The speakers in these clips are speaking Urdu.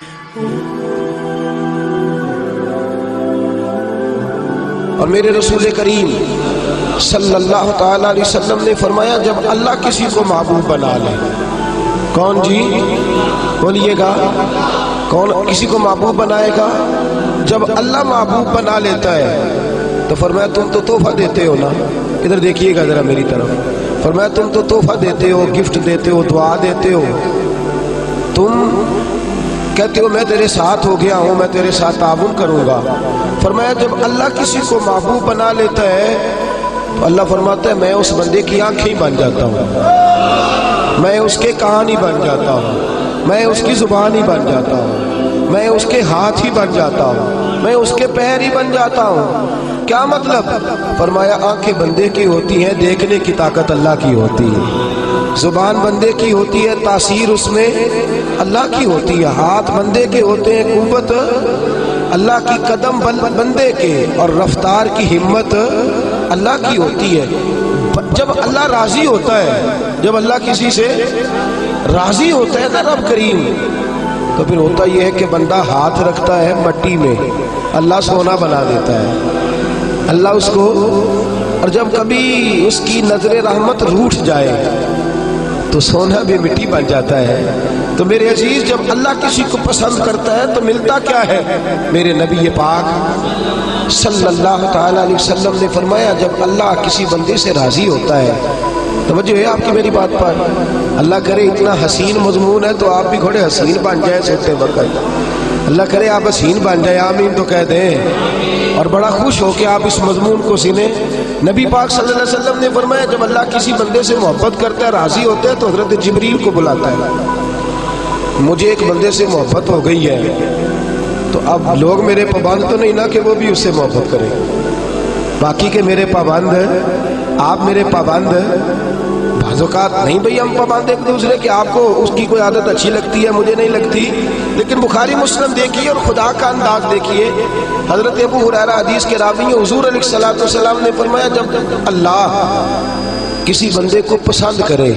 اور میرے رسول کریم صلی اللہ تعالی علیہ وسلم نے فرمایا جب اللہ کسی کو محبوب بنا لے، کون جی بولیے گا، کون کسی کو محبوب بنائے گا؟ جب اللہ محبوب بنا لیتا ہے تو فرمایا تم تو تحفہ دیتے ہو نا، ادھر دیکھیے گا ذرا میری طرف، فرمایا تم تو تحفہ دیتے ہو، گفٹ دیتے ہو، دعا دیتے ہو، تم کہتے ہو میں تیرے ساتھ ہو گیا ہوں، میں تیرے ساتھ تعاون کروں گا۔ فرمایا جب اللہ کسی کو محبوب بنا لیتا ہے تو اللہ فرماتا ہے میں اس بندے کی آنکھیں بن جاتا ہوں، میں اس کے کان ہی بن جاتا ہوں، میں اس کی زبان ہی بن جاتا ہوں، میں اس کے ہاتھ ہی بن جاتا ہوں، میں اس کے پیر ہی بن جاتا ہوں۔ کیا مطلب؟ فرمایا آنکھیں بندے کی ہوتی ہیں، دیکھنے کی طاقت اللہ کی ہوتی ہے، زبان بندے کی ہوتی ہے، تاثیر اس میں اللہ کی ہوتی ہے، ہاتھ بندے کے ہوتے ہیں، قوت اللہ کی، قدم بندے کے، اور رفتار کی ہمت اللہ کی ہوتی ہے۔ جب اللہ راضی ہوتا ہے، جب اللہ کسی سے راضی ہوتا ہے نا رب کریم، تو پھر ہوتا یہ ہے کہ بندہ ہاتھ رکھتا ہے مٹی میں، اللہ سونا بنا دیتا ہے اللہ اس کو، اور جب کبھی اس کی نظر رحمت روٹھ جائے تو سونا بھی مٹی بن جاتا ہے۔ تو میرے عزیز جب اللہ کسی کو پسند کرتا ہے تو ملتا کیا ہے؟ میرے نبی پاک صلی اللہ تعالی علیہ وسلم نے فرمایا جب اللہ کسی بندے سے راضی ہوتا ہے، توجہ ہے آپ کی میری بات پر، اللہ کرے اتنا حسین مضمون ہے تو آپ بھی تھوڑے حسین بن جائیں سوتے وقت، اللہ کرے آپ حسین بن جائیں، آمین تو کہہ دیں، اور بڑا خوش ہو کہ آپ اس مضمون کو سنیں۔ نبی پاک صلی اللہ علیہ وسلم نے فرمایا جب اللہ کسی بندے سے محبت کرتا ہے، راضی ہوتا ہے، تو حضرت جبریل کو بلاتا ہے، مجھے ایک بندے سے محبت ہو گئی ہے، تو اب لوگ میرے پابند تو نہیں نا کہ وہ بھی اس سے محبت کریں، باقی کہ میرے پابند ہیں، آپ میرے پابند ہیں، بعض اوقات نہیں بھئی ہم پابند ایک دوسرے کہ آپ کو اس کی کوئی عادت اچھی لگتی ہے، مجھے نہیں لگتی، لیکن بخاری مسلم دیکھیے اور خدا کا انداز دیکھیے، حضرت ابو ہریرہ حدیث کے راوی ہیں، حضور علیہ الصلوۃ والسلام نے فرمایا جب اللہ کسی بندے کو پسند کرے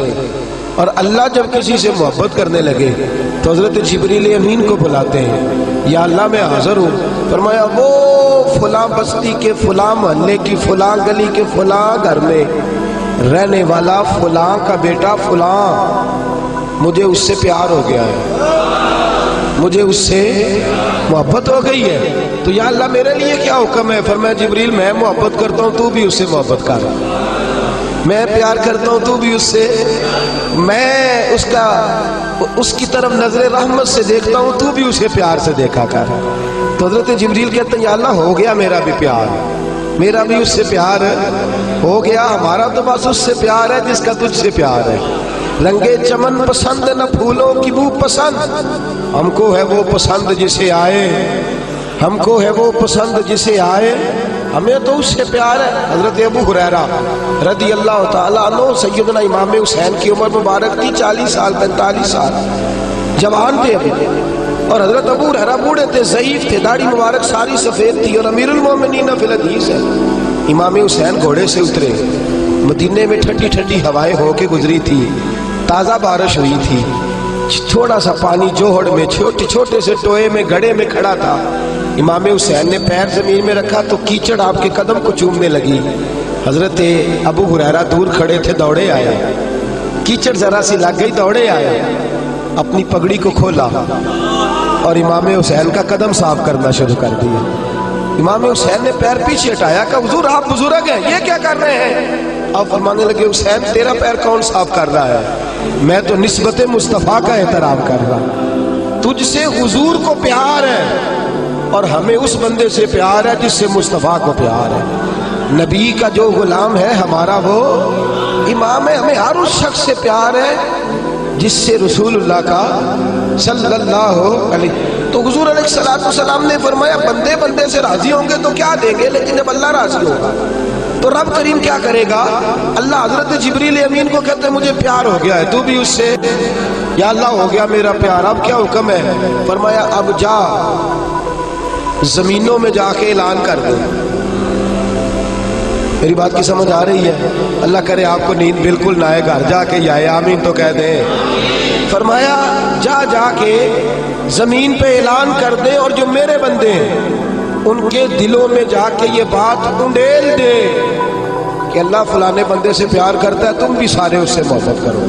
اور اللہ جب کسی سے محبت کرنے لگے تو حضرت جبریل امین کو بلاتے ہیں، یا اللہ میں حاضر ہوں، فرمایا وہ فلاں بستی کے فلاں محلے کی فلاں گلی کے فلاں گھر میں رہنے والا فلاں کا بیٹا فلاں، مجھے اس سے پیار ہو گیا ہے، مجھے اس سے محبت ہو گئی ہے، تو یا اللہ میرے لیے کیا حکم ہے؟ فرمایا جبریل میں محبت کرتا ہوں تو بھی اس سے محبت کر، میں پیار کرتا ہوں تو بھی اس سے، میں اس کی طرف نظر رحمت سے دیکھتا ہوں تو بھی اسے پیار سے دیکھا کر۔ تو حضرت جبریل کہتے ہیں یا اللہ ہو گیا میرا بھی پیار، میرا بھی اس سے پیار ہو گیا، ہمارا تو بس اس سے پیار ہے جس کا تجھ سے پیار ہے، رنگے چمن پسند نہ پھولوں کی بو پسند، ہم کو ہے وہ پسند جسے آئے، ہم کو ہے وہ پسند جسے آئے، ہمیں تو اس سے پیار ہے۔ حضرت ابو ہریرہ رضی اللہ تعالیٰ عنہ، سیدنا امام حسین کی عمر مبارک تھی 40 سال 45 سال، جوان تھے ابھی، اور حضرت ابو ہریرہ بوڑھے تھے، ضعیف تھے، داڑھی مبارک ساری سفید تھی، اور امیر المومنین فی الحدیث ہے۔ امام حسین گھوڑے سے اترے، مدینے میں ٹھنڈی ٹھنڈی ہوائیں ہو کے گزری تھی، تازہ بارش ہوئی تھی، تھوڑا سا پانی جوہڑ میں چھوٹے سے ٹوئے میں گھڑے میں کھڑا تھا، امام حسین نے پیر زمین میں رکھا تو کیچڑ آپ کے قدم کو چومنے لگی، حضرت ابو ہریرہ دور کھڑے تھے، دوڑے آئے، کیچڑ ذرا سی لگ گئی، دوڑے آئے، اپنی پگڑی کو کھولا اور امام حسین کا قدم صاف کرنا شروع کر دیا۔ امام حسین نے پیر پیچھے ہٹایا کہ حضور آپ بزرگ ہیں، یہ کیا کر رہے ہیں؟ اب فرمانے لگے حسین تیرا پیر کون صاف کر رہا ہے؟ میں تو نسبت مصطفیٰ کا احترام کر رہا، تجھ سے حضور کو پیار ہے اور ہمیں اس بندے سے پیار ہے جس سے مصطفیٰ کو پیار ہے، نبی کا جو غلام ہے ہمارا وہ امام ہے، ہمیں ہر اس شخص سے پیار ہے جس سے رسول اللہ کا صلی اللہ علیہ۔ تو حضور علیہ السلام نے فرمایا بندے بندے سے راضی ہوں گے تو کیا دیں گے، لیکن جب اللہ راضی ہوگا تو رب کریم کیا کرے گا؟ اللہ حضرت جبریل امین کو کہتے ہیں مجھے پیار ہو گیا ہے، تو بھی اس سے، یا اللہ ہو گیا میرا پیار، اب کیا حکم ہے؟ فرمایا اب جا زمینوں میں جا کے اعلان کر دے۔ میری بات کی سمجھ آ رہی ہے؟ اللہ کرے آپ کو نیند بالکل نہ آئے، گھر جا کے یا آمین تو کہہ دیں۔ فرمایا جا کے زمین پہ اعلان کر دے اور جو میرے بندے ہیں ان کے دلوں میں جا کے یہ بات انڈیل دے کہ اللہ فلانے بندے سے پیار کرتا ہے، تم بھی سارے اس سے محبت کرو،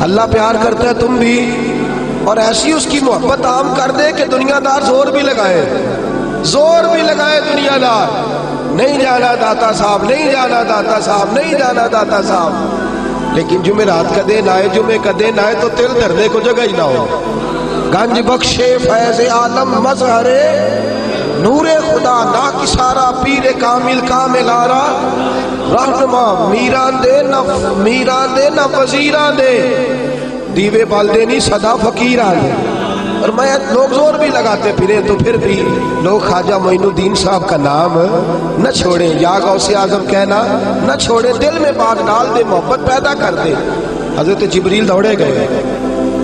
اللہ پیار کرتا ہے تم بھی، اور ایسی اس کی محبت عام کر دے کہ دنیا دار زور بھی لگائے دنیا دار، نہیں جانا داتا صاحب، نہیں جانا داتا صاحب، نہیں جانا داتا صاحب، لیکن جمعرات کا دن آئے، جمعے کا دن آئے تو تل دھرنے کو جگہ ہی نہ ہو۔ گنج بخشے فیض عالم مظہر نور خدا نا کسارا پیر کامل کامل آرا رہنما میران دے نہ وزیران دے دیوے بالدے نہیں صدا فقیران دے۔ اور میں لوگ زور بھی لگاتے پھرے تو پھر بھی لوگ خواجہ معین الدین صاحب کا نام نہ چھوڑیں، یا غوث اعظم کہنا نہ چھوڑیں، دل میں بات ڈال دے، محبت پیدا کر دے۔ حضرت جبریل دوڑے گئے،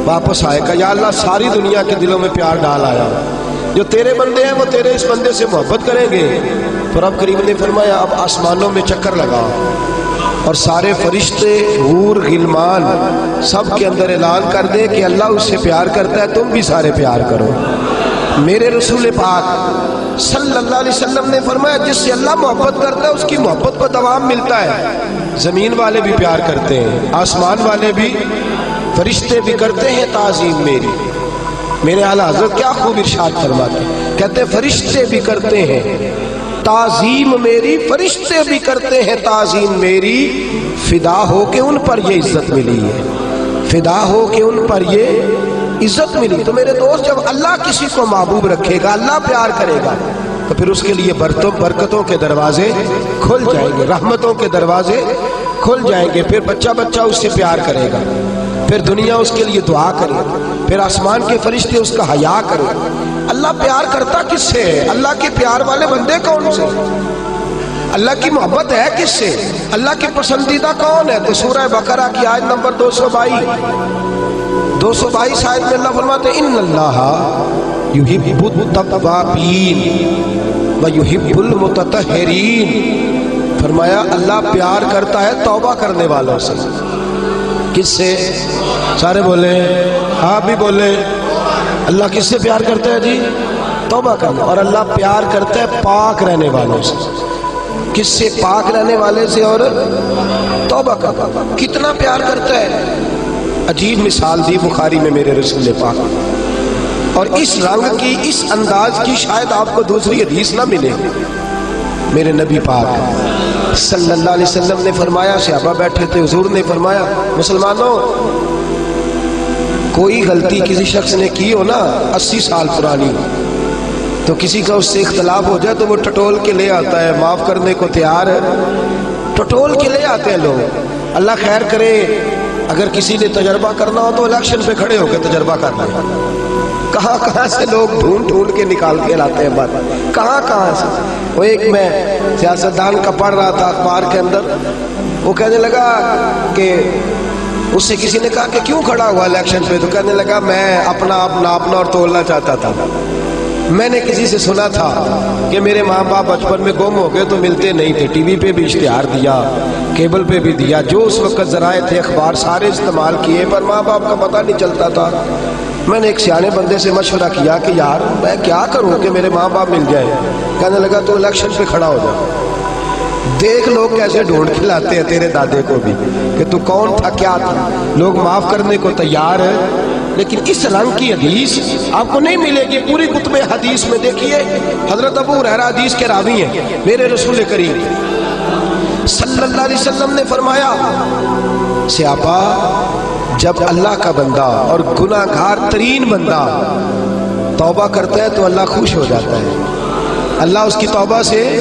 واپس آئے، کہا یا اللہ ساری دنیا کے دلوں میں پیار ڈال آیا، جو تیرے بندے ہیں وہ تیرے اس بندے سے محبت کریں گے۔ تو رب کریم نے فرمایا اب آسمانوں میں چکر لگاؤ اور سارے فرشتے، حور، غلمان سب کے اندر اعلان کر دے کہ اللہ اس سے پیار کرتا ہے، تم بھی سارے پیار کرو۔ میرے رسول پاک صلی اللہ علیہ وسلم نے فرمایا جس سے اللہ محبت کرتا ہے اس کی محبت کو دوام ملتا ہے۔ زمین والے بھی پیار کرتے ہیں، آسمان والے بھی، فرشتے بھی کرتے ہیں تعظیم میری۔ میرے اعلیٰ حضرت کیا خوب ارشاد فرماتے ہیں، کہتے ہیں فرشتے بھی کرتے ہیں تعظیم میری، فرشتے بھی کرتے ہیں تعظیم میری، فدا ہو کہ ان پر یہ عزت ملی ہے، فدا ہو کہ ان پر یہ عزت ملی۔ تو میرے دوست جب اللہ کسی کو محبوب رکھے گا، اللہ پیار کرے گا، تو پھر اس کے لیے برکتوں کے دروازے کھل جائیں گے، رحمتوں کے دروازے کھل جائیں گے، پھر بچہ بچہ اس سے پیار کرے گا، پھر دنیا اس کے لیے دعا کرے، پھر آسمان کے فرشتے اس کا حیا کرے۔ اللہ پیار کرتا کس سے ہے؟ اللہ کے پیار والے بندے کون سے؟ اللہ کی محبت ہے کس سے؟ اللہ کی پسندیدہ کون ہے؟ تو سورہ بقرہ کی آیت نمبر 222 آیت میں اللہ فرماتے ہیں ان اللہ یحب التوابین ویحب المتطہرین، فرمایا اللہ پیار کرتا ہے توبہ کرنے والوں سے۔ کس سے؟ سارے بولے، آپ بھی بولے، اللہ کس سے پیار کرتا ہے جی؟ توبہ کرنا۔ اور اللہ پیار کرتا ہے پاک رہنے والوں سے۔ کس سے؟ پاک رہنے والے سے اور توبہ کرنا۔ کتنا پیار کرتا ہے؟ عجیب مثال دی بخاری میں میرے رسول پاک، اور اس رنگ کی، اس انداز کی شاید آپ کو دوسری حدیث نہ ملے۔ میرے نبی پاک صلی اللہ علیہ وسلم نے فرمایا، صحابہ بیٹھے تھے، حضور نے فرمایا مسلمانوں کوئی غلطی کسی شخص نے کی ہو نا 80 سال پرانی، تو کسی کا اس سے اختلاف ہو جائے تو وہ ٹٹول کے لے آتا ہے، معاف کرنے کو تیار ہے، ٹٹول کے لے آتے ہیں لوگ۔ اللہ خیر کرے، اگر کسی نے تجربہ کرنا ہو تو الیکشن پہ کھڑے ہو کے تجربہ کرنا ہے۔ کہاں کہاں سے لوگ ڈھونڈ کے نکال کے لاتے ہیں بات، کہاں سے۔ وہ ایک میں سیاستدان کا پڑھ رہا تھا اخبار کے اندر، وہ کہنے لگا کہ اس سے کسی نے کہا کہ کیوں کھڑا ہوا الیکشن پہ، تو کہنے لگا میں اپنا آپ ناپنا اور تولنا چاہتا تھا۔ میں نے کسی سے سنا تھا کہ میرے ماں باپ بچپن میں گم ہو گئے تو ملتے نہیں تھے، ٹی وی پہ بھی اشتہار دیا، کیبل پہ بھی دیا، جو اس وقت ذرائع تھے اخبار سارے استعمال کیے، پر ماں باپ کا پتہ نہیں چلتا تھا۔ میں نے ایک سیانے بندے سے مشورہ کیا کہ یار میں کیا کروں کہ میرے ماں باپ مل جائیں۔ کہنے لگا تو الیکشن پہ کھڑا ہو جا، دیکھ لوگ کیسے ڈھونڈ کے لاتے ہیں تیرے دادے کو بھی کہ تو کون تھا، کیا تھا۔ لوگ معاف کرنے کو تیار ہے، لیکن اس رنگ کی حدیث آپ کو نہیں ملے گی پوری کتب حدیث میں۔ دیکھیے حضرت ابو ہریرہ حدیث کے راوی ہیں، میرے رسول کریم صلی اللہ علیہ وسلم نے فرمایا صحابہ جب اللہ کا بندہ اور گناہ گار ترین بندہ توبہ کرتا ہے تو اللہ خوش ہو جاتا ہے، اللہ اس کی توبہ سے